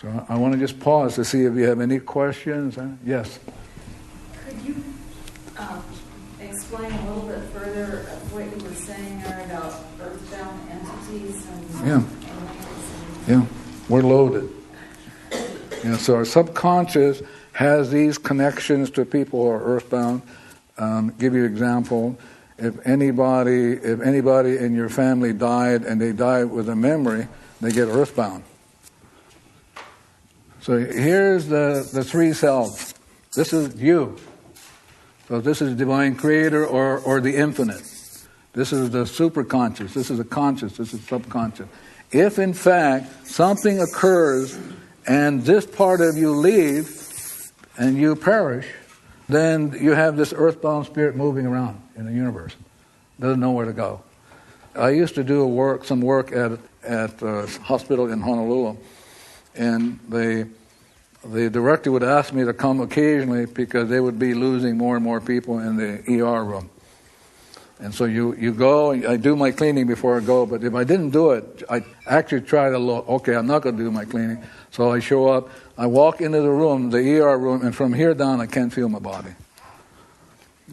So I want to just pause to see if you have any questions. Yes? Could you explain a little bit further of what you were saying there about earthbound entities and Yeah, we're loaded. So our subconscious has these connections to people who are earthbound. Give you an example. If anybody in your family died and they died with a memory, they get earthbound. So here's the three selves. This is you. So this is divine creator or the infinite. This is the superconscious. This is the conscious. This is subconscious. If in fact something occurs and this part of you leave and you perish, then you have this earthbound spirit moving around in the universe. Doesn't know where to go. I used to do some work at a hospital in Honolulu, and the director would ask me to come occasionally because they would be losing more and more people in the ER room. And so you go, I do my cleaning before I go, but if I didn't do it, I actually try to look, okay, I'm not going to do my cleaning. So I show up, I walk into the room, the ER room, and from here down I can't feel my body.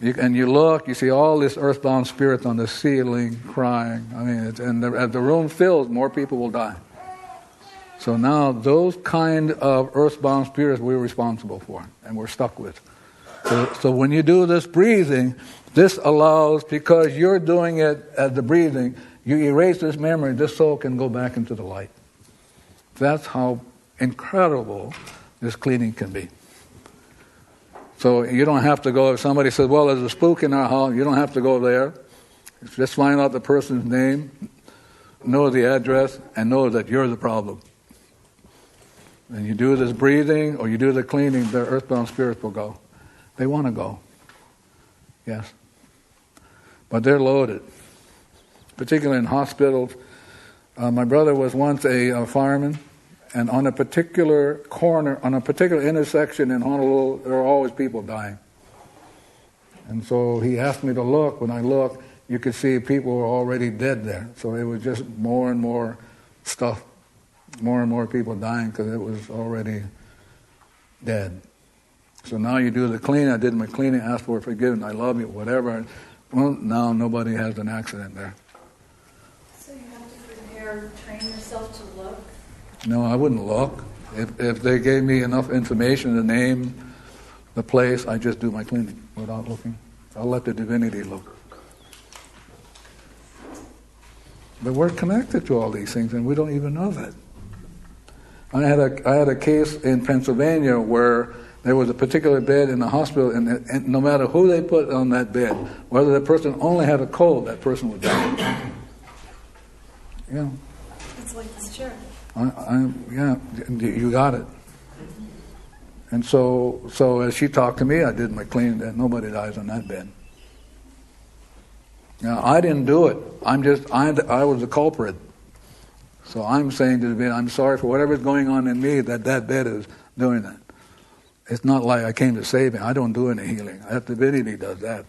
And you look, you see all this earthbound spirits on the ceiling crying. I mean, as the room fills, more people will die. So now those kind of earthbound spirits we're responsible for and we're stuck with. So when you do this breathing, this allows, because you're doing it as the breathing, you erase this memory, this soul can go back into the light. That's how incredible this cleaning can be. So you don't have to go, if somebody says, well, there's a spook in our house, you don't have to go there. Just find out the person's name, know the address, and know that you're the problem. And you do this breathing or you do the cleaning, the earthbound spirits will go. They want to go. Yes. But they're loaded. Particularly in hospitals. My brother was once a fireman, and on a particular corner, on a particular intersection in Honolulu, there are always people dying. And so he asked me to look. When I looked, you could see people were already dead there. So it was just more and more stuff. More and more people dying because it was already dead. So now you do the cleaning. I did my cleaning, asked for forgiveness, I love you, whatever. Well, now nobody has an accident there. So you have to train yourself to look? No, I wouldn't look. If they gave me enough information, the name, the place, I just do my cleaning without looking. I'll let the divinity look. But we're connected to all these things and we don't even know that. I had a case in Pennsylvania where there was a particular bed in the hospital, and no matter who they put on that bed, whether the person only had a cold, that person would die. Yeah. It's like this chair. Yeah, you got it. And so as she talked to me, I did my cleaning, that nobody dies on that bed. Now, I didn't do it. I was the culprit. So I'm saying to the bed, I'm sorry for whatever's going on in me that bed is doing that. It's not like I came to save him. I don't do any healing. That divinity does that.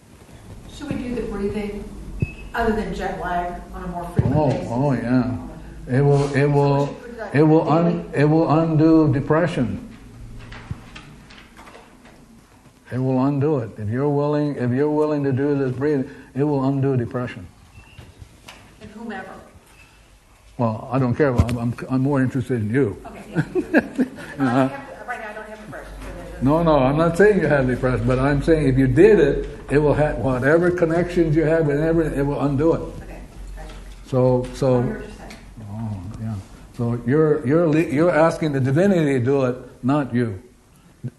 Should we do the breathing other than jet lag on a more frequent basis? Oh yeah. It will undo depression. It will undo it. If you're willing to do this breathing, it will undo depression. And whomever. Well, I don't care. I'm more interested in you. Okay. Yeah. Right now I don't have depression. No, I'm not saying you have depression, but I'm saying if you did it, it will have whatever connections you have and everything, it will undo it. Okay. So. Oh yeah. So you're asking the divinity to do it, not you.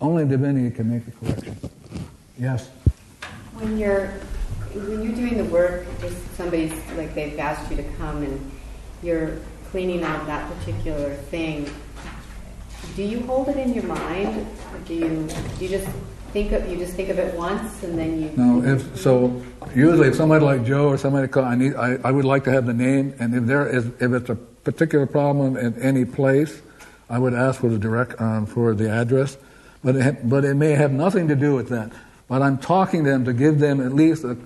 Only divinity can make the correction. Yes. When you're doing the work, if somebody's like they've asked you to come and you're cleaning out that particular thing, do you hold it in your mind, or do you just think of it once and then you? No, usually if somebody like Joe or somebody call, I would like to have the name, and if it's a particular problem in any place, I would ask for the address, but it may have nothing to do with that. But I'm talking to them to give them at least that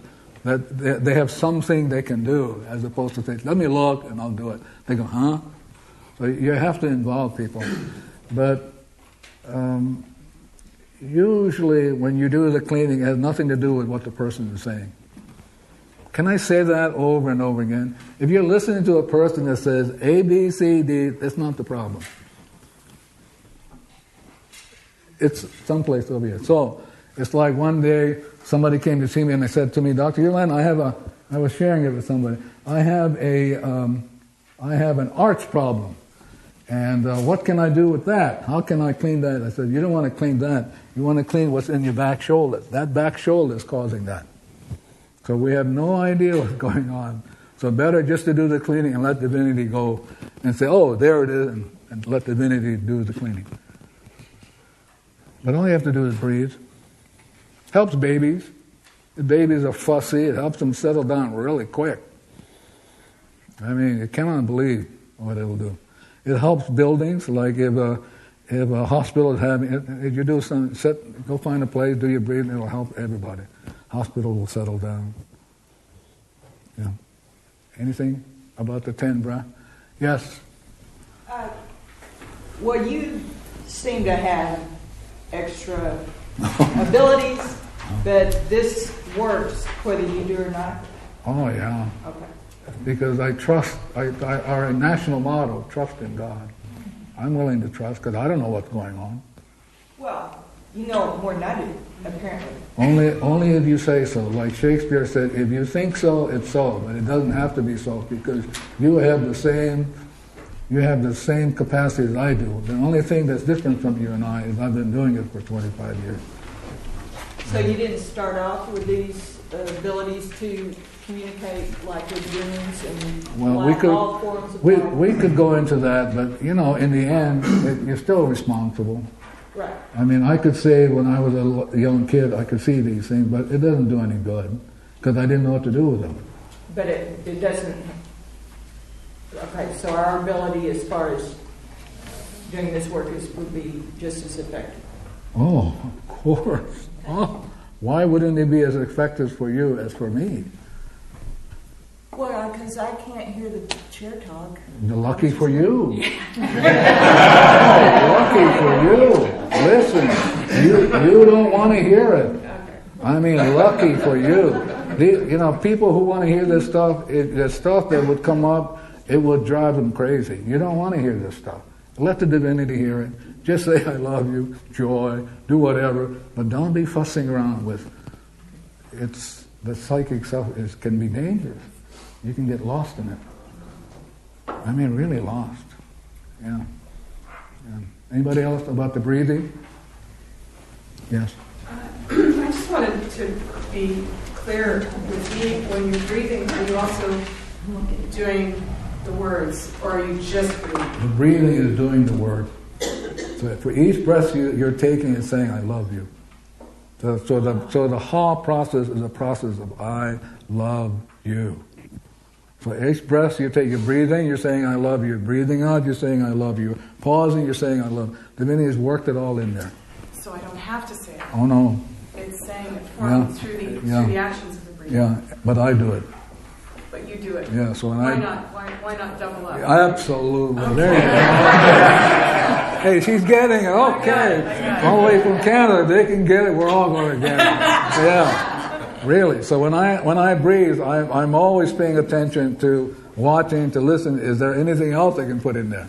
they have something they can do, as opposed to say, let me look and I'll do it. They go, huh? So you have to involve people. But usually when you do the cleaning, it has nothing to do with what the person is saying. Can I say that over and over again? If you're listening to a person that says A, B, C, D, that's not the problem. It's someplace over here. So it's like one day somebody came to see me and they said to me, Dr. Ulan, I was sharing it with somebody. I have an arch problem. And what can I do with that? How can I clean that? I said, you don't want to clean that. You want to clean what's in your back shoulder. That back shoulder is causing that. So we have no idea what's going on. So better just to do the cleaning and let divinity go and say, oh, there it is, and let divinity do the cleaning. But all you have to do is breathe. Helps babies. The babies are fussy. It helps them settle down really quick. I mean, you cannot believe what it'll do. It helps buildings, like if a hospital is having, if you do go find a place, do your breathing, it'll help everybody. Hospital will settle down. Yeah. Anything about the 10 breath? Yes? Well, you seem to have extra abilities, but this works whether you do or not? Oh, yeah. Okay. Because I trust, our national motto, trust in God. I'm willing to trust because I don't know what's going on. Well, you know more than I do, apparently. Only if you say so. Like Shakespeare said, if you think so, it's so. But it doesn't have to be so because you have the same capacity as I do. The only thing that's different from you and I is I've been doing it for 25 years. So you didn't start off with these abilities to communicate like with dreams and all forms of life? We could go into that, but in the end, you're still responsible. Right. I mean, I could say when I was a young kid, I could see these things, but it doesn't do any good because I didn't know what to do with them. But it doesn't. Okay, so our ability as far as doing this work would be just as effective. Oh, of course. Oh, why wouldn't it be as effective for you as for me? Well, because I can't hear the chair talk. Lucky for you. Lucky for you. Listen, you don't want to hear it. I mean, lucky for you. People who want to hear this stuff, the stuff that would come up, it would drive them crazy. You don't want to hear this stuff. Let the divinity hear it. Just say, I love you, joy, do whatever, but don't be fussing around with it. The psychic stuff can be dangerous. You can get lost in it. I mean, really lost. Yeah. Anybody else about the breathing? Yes. I just wanted to be clear with me, when you're breathing, are you also doing the words, or are you just breathing? The breathing is doing the word. So for each breath you're taking, it's saying, I love you. So the ha process is a process of I love you. So each breath you take, you're breathing, you're saying I love you. Breathing out, you're saying I love you. Pausing, you're saying I love you. Divinity has worked it all in there. So I don't have to say it. Oh no. It's saying it for me through the actions of the breathing. Yeah, but I do it. But you do it. Yeah, so Why not? Why not double up? Absolutely. Okay. There you go. Hey, she's getting it. Okay. All the way from Canada, they can get it. We're all going to get it. Yeah. Really. So when I breathe, I'm always paying attention to watching, to listen. Is there anything else I can put in there?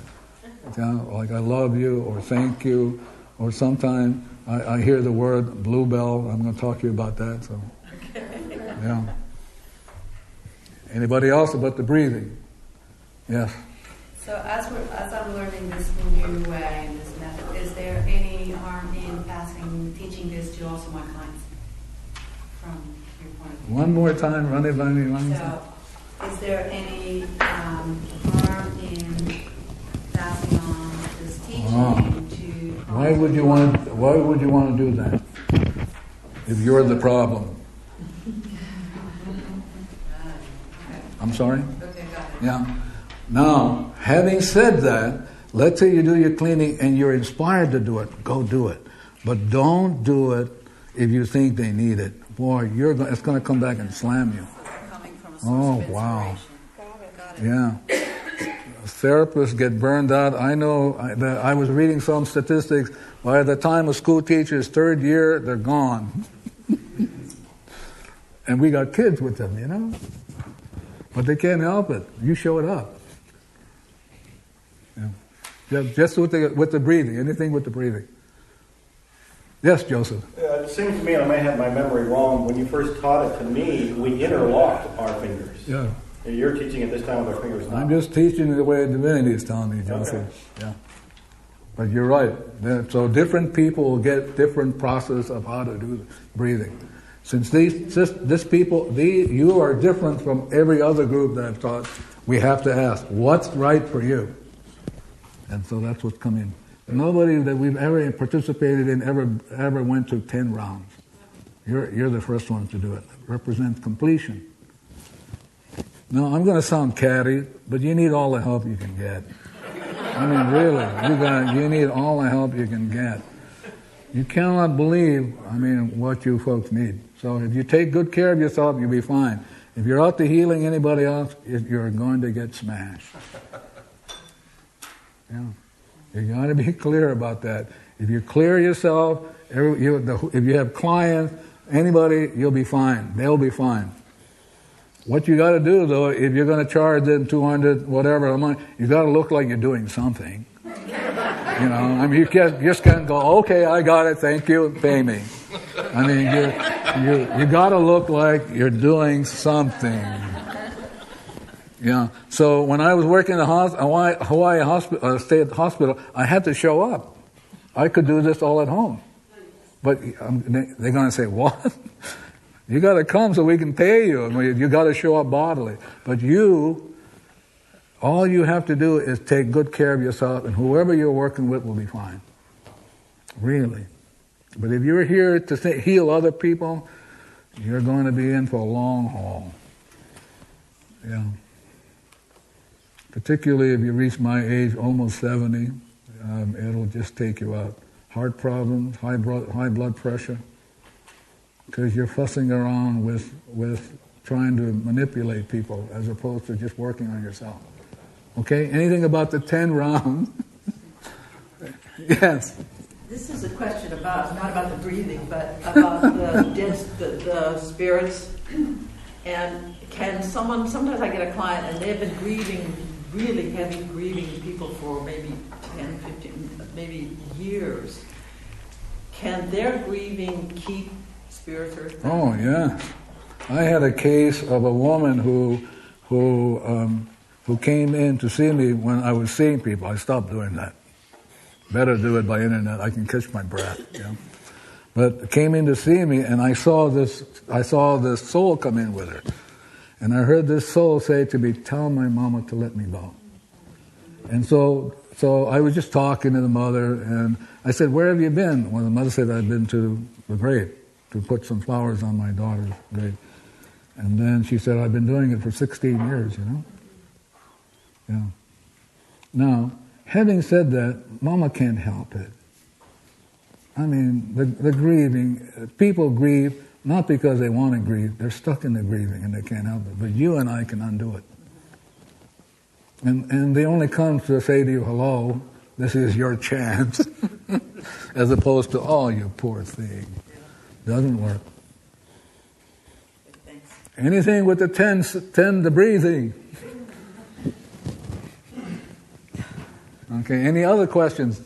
Like I love you, or thank you, or sometimes I hear the word bluebell. I'm going to talk to you about that. So, yeah. Anybody else about the breathing? Yes. So as I'm learning this new way and this method, is there any harm in teaching this to also my clients? From your point of view. One more time, run it. So, is there any harm in passing on this teaching to? Why would you want to do that? If you're the problem. I'm sorry? Okay, got it. Yeah. Now, having said that, let's say you do your cleaning and you're inspired to do it. Go do it. But don't do it if you think they need it. Boy, it's going to come back and slam you. Coming from a source Oh, of wow. inspiration. Got it. Yeah. therapists get burned out. I know that I was reading some statistics. By the time a school teacher's third year, they're gone. And we got kids with them, you know. But they can't help it. You show it up. Yeah. Just with the breathing. Anything with the breathing. Yes, Joseph. It seems to me, and I may have my memory wrong, when you first taught it to me, we interlocked our fingers. Yeah. You're teaching it this time with our fingers. I'm just teaching the way Divinity is telling me, Joseph. Okay. Yeah. But you're right. So different people will get different process of how to do breathing. Since you are different from every other group that I've taught, we have to ask, what's right for you? And so that's what's coming. Nobody that we've ever participated in ever went to 10 rounds. You're the first one to do it. It represents completion. No, I'm going to sound catty, but you need all the help you can get. I mean, really, you need all the help you can get. You cannot believe, what you folks need. So if you take good care of yourself, you'll be fine. If you're out to healing anybody else, you're going to get smashed. Yeah. You got to be clear about that. If you clear yourself, if you have clients, anybody, you'll be fine. They'll be fine. What you got to do, though, if you're going to charge them 200, whatever a month, you got to look like you're doing something. You just can't go, okay, I got it, thank you, pay me. You got to look like you're doing something. Yeah. So when I was working in the Hawaii State Hospital, I had to show up. I could do this all at home. But they're going to say, what? You got to come so we can pay you. You got to show up bodily. But all you have to do is take good care of yourself, and whoever you're working with will be fine. Really. But if you're here to heal other people, you're going to be in for a long haul. Yeah. Particularly if you reach my age, almost 70, it'll just take you out. Heart problems, high blood pressure, because you're fussing around with trying to manipulate people as opposed to just working on yourself. Okay? Anything about the 10 rounds? Yes. This is a question not about the breathing, but about the spirits. And can sometimes I get a client and they've been grieving, really heavy grieving people for maybe 10, 15, maybe years. Can their grieving keep spirits or... Oh, yeah. I had a case of a woman who came in to see me when I was seeing people. I stopped doing that. Better do it by internet. I can catch my breath. But came in to see me, and I saw this soul come in with her. And I heard this soul say to me, tell my mama to let me go. And so I was just talking to the mother, and I said, where have you been? Well, the mother said, I'd been to the grave to put some flowers on my daughter's grave. And then she said, I've been doing it for 16 years, Yeah. Now, having said that, Mama can't help it. The grieving, people grieve not because they want to grieve, they're stuck in the grieving and they can't help it. But you and I can undo it. And they only come to say to you, hello, this is your chance, as opposed to, oh, you poor thing. Doesn't work. Thanks. Anything with the 10, the breathing. Okay, any other questions?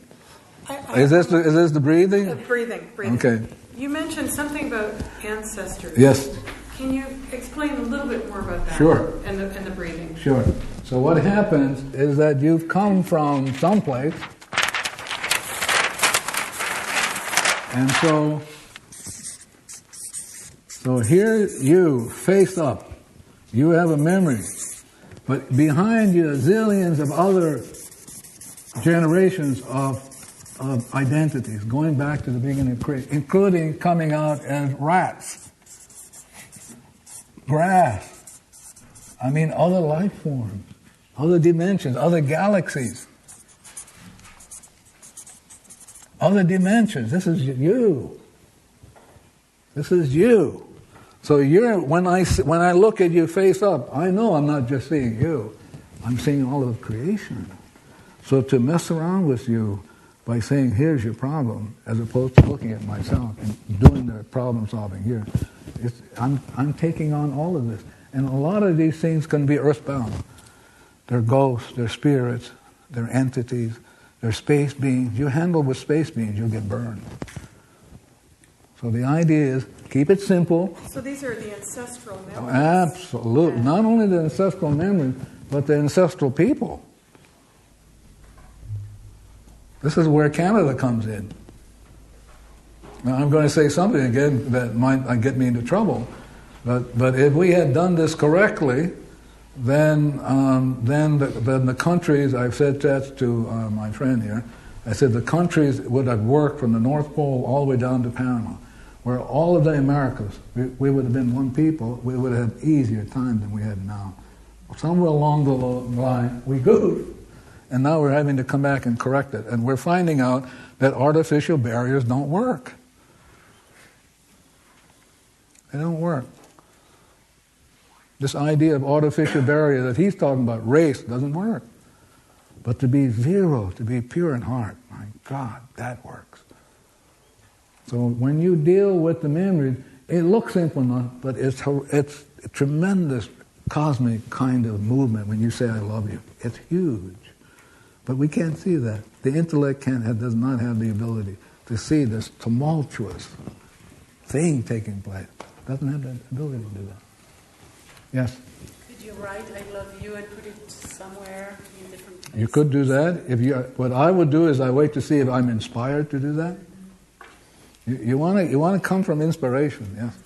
Is this the breathing? Breathing. Okay. You mentioned something about ancestors. Yes. Can you explain a little bit more about that? Sure. And the breathing. Sure. So what happens is that you've come from someplace, and so here you, face up, you have a memory, but behind you are zillions of other generations of identities, going back to the beginning of creation, including coming out as rats, grass, other life forms, other dimensions, other galaxies, other dimensions. This is you. This is you. So when I look at you face up, I know I'm not just seeing you. I'm seeing all of creation. So to mess around with you by saying, here's your problem, as opposed to looking at myself and doing the problem solving here, I'm taking on all of this. And a lot of these things can be earthbound. They're ghosts, they're spirits, they're entities, they're space beings. You handle with space beings, you'll get burned. So the idea is, keep it simple. So these are the ancestral memories. Absolutely. Not only the ancestral memories, but the ancestral people. This is where Canada comes in. Now, I'm going to say something again that might get me into trouble, but if we had done this correctly, then the countries, I've said that to my friend here, I said the countries would have worked from the North Pole all the way down to Panama, where all of the Americas, we would have been one people, we would have had easier time than we had now. Somewhere along the line, we goofed, and now we're having to come back and correct it. And we're finding out that artificial barriers don't work. They don't work. This idea of artificial barrier that he's talking about, race, doesn't work. But to be zero, to be pure in heart, my God, that works. So when you deal with the memories, it looks simple enough, but it's a tremendous cosmic kind of movement when you say, I love you. It's huge. But we can't see that. The intellect does not have the ability to see this tumultuous thing taking place. It doesn't have the ability to do that. Yes? Could you write I love you and put it somewhere in different places? You could do that. What I would do is I wait to see if I'm inspired to do that. You want to come from inspiration, yes.